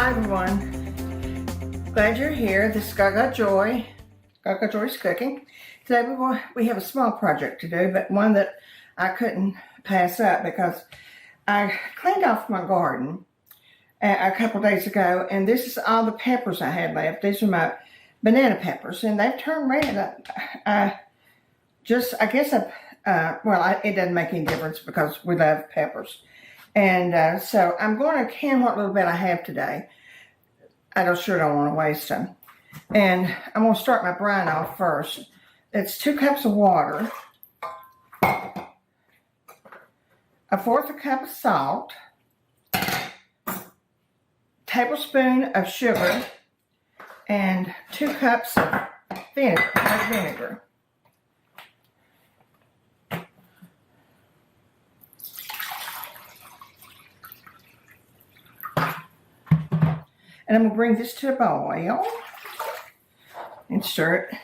Hi everyone, glad you're here. This is Gagajoy, Gagajoy's Cooking. Today we have a small project to do, but one that I couldn't pass up because I cleaned off my garden a couple days ago, and this is all the peppers I had left. These are my banana peppers, and they've turned red. It doesn't make any difference because we love peppers. And so I'm going to can what little bit I have today. I sure don't want to waste them. And I'm going to start my brine off first. It's 2 cups of water, 1/4 cup of salt, tablespoon of sugar, and 2 cups of vinegar. And I'm going to bring this to a boil and stir it.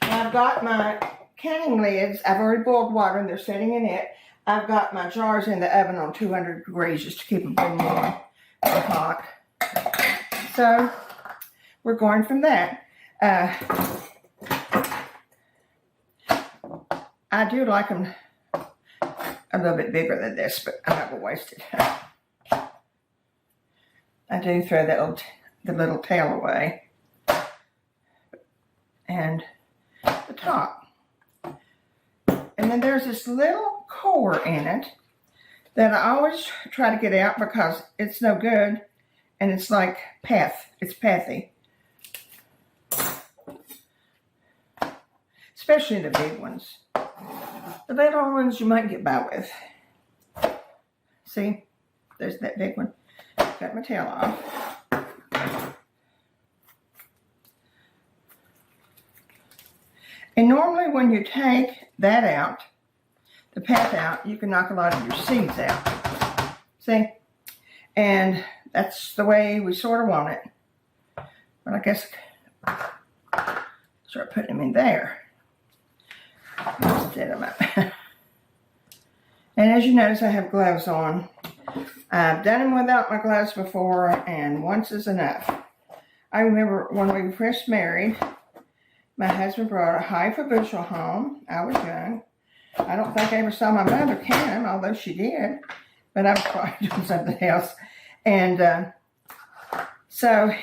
And I've got my canning lids. I've already boiled water and they're sitting in it. I've got my jars in the oven on 200 degrees just to keep them warm and hot. So we're going from that. I do like them a little bit bigger than this, but I'm not going to waste it. I do throw the little tail away and the top. And then there's this little core in it that I always try to get out because it's no good and it's like it's pathy. Especially the big ones. The little ones you might get by with. See, there's that big one. Got my tail off. And normally when you take that out, the pith out, you can knock a lot of your seeds out. See? And that's the way we sort of want it. But I guess start putting them in there. Instead of my And as you notice, I have gloves on. I've done them without my gloves before, and once is enough. I remember when we were first married, my husband brought a heifer bushel home. I was young. I don't think I ever saw my mother can them, although she did, but I was probably doing something else. And so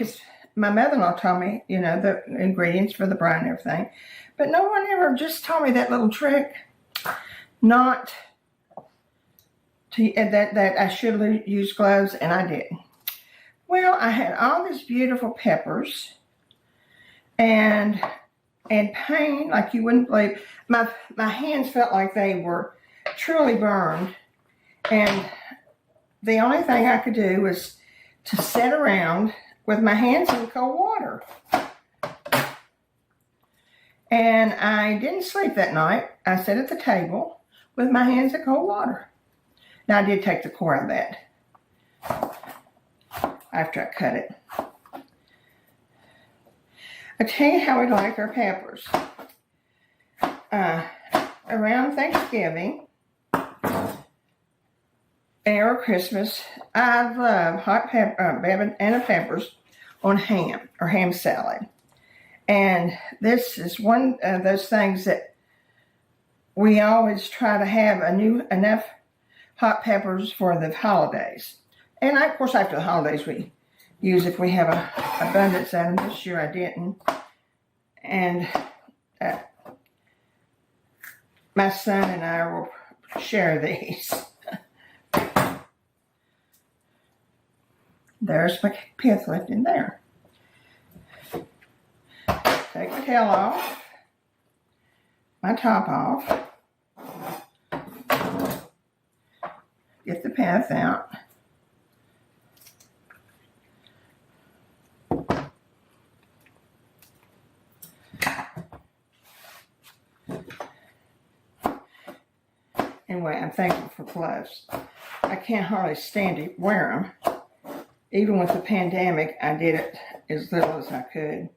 my mother-in-law taught me, the ingredients for the brine and everything, but no one ever just taught me that little trick, not that I should use gloves, and I didn't. Well, I had all these beautiful peppers and pain like you wouldn't believe. My hands felt like they were truly burned, and the only thing I could do was to sit around with my hands in cold water. And I didn't sleep that night. I sat at the table with my hands in cold water. Now, I did take the core out of that after I cut it. I'll tell you how we like our peppers. Around Thanksgiving or Christmas, I love hot banana peppers on ham or ham salad. And this is one of those things that we always try to have enough hot peppers for the holidays. And of course, after the holidays, we use if we have an abundance of them. This year I didn't. And my son and I will share these. There's my pith left in there. Take the tail off, my top off. Get the pith out. Anyway, I'm thankful for gloves. I can't hardly stand to wear them. Even with the pandemic, I did it as little as I could.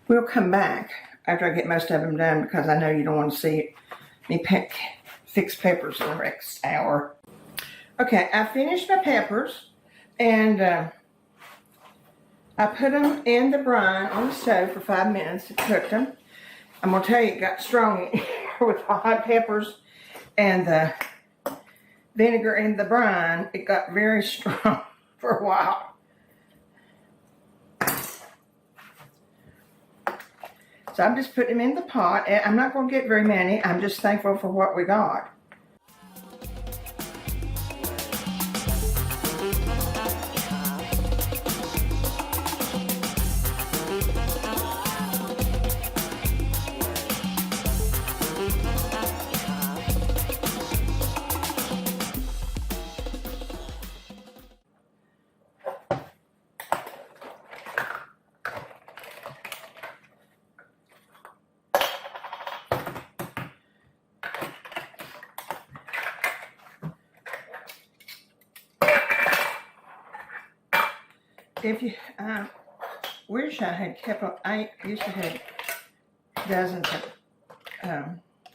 We'll come back after I get most of them done because I know you don't want to see me fix peppers in the next hour. Okay, I finished my peppers and I put them in the brine on the stove for 5 minutes and cooked them. I'm going to tell you, it got strong with the hot peppers and the vinegar in the brine. It got very strong for a while. So I'm just putting them in the pot. And I'm not going to get very many. I'm just thankful for what we got. If you, wish I had kept up, I used to have dozens of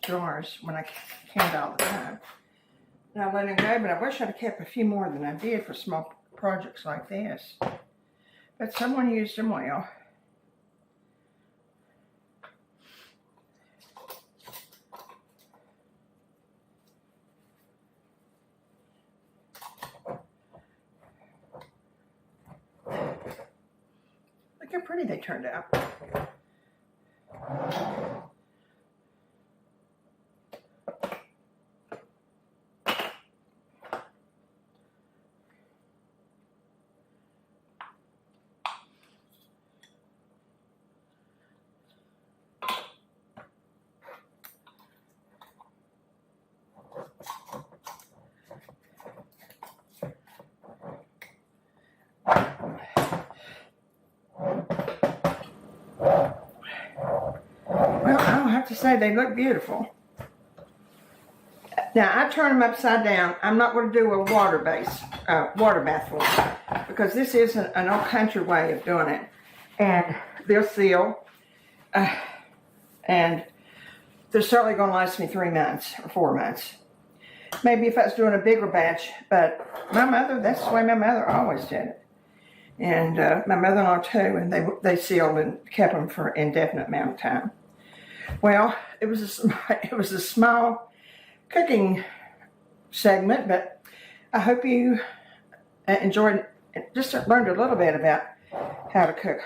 jars when I canned all the time. And I let them go, but I wish I'd have kept a few more than I did for small projects like this. But someone used them well. Look how pretty they turned out. To say they look beautiful. Now I turn them upside down. I'm not going to do a water bath for them because this is an old country way of doing it, and they'll seal, and they're certainly going to last me 3 months or 4 months. Maybe if I was doing a bigger batch, but my mother, that's the way my mother always did it, and my mother-in-law too, and they sealed and kept them for an indefinite amount of time. Well, it was a small cooking segment, but I hope you enjoyed, just learned a little bit about how to cook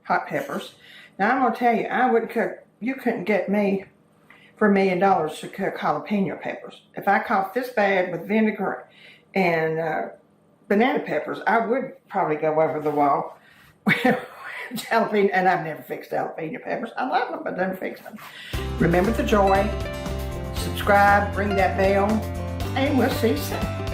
hot peppers. Now, I'm going to tell you, I wouldn't cook, you couldn't get me for $1 million to cook jalapeno peppers. If I coughed this bad with vinegar and banana peppers, I would probably go over the wall. Jalapeno, and I've never fixed jalapeno peppers. I love them, but never fixed them. Remember the joy, subscribe, ring that bell, and we'll see you soon.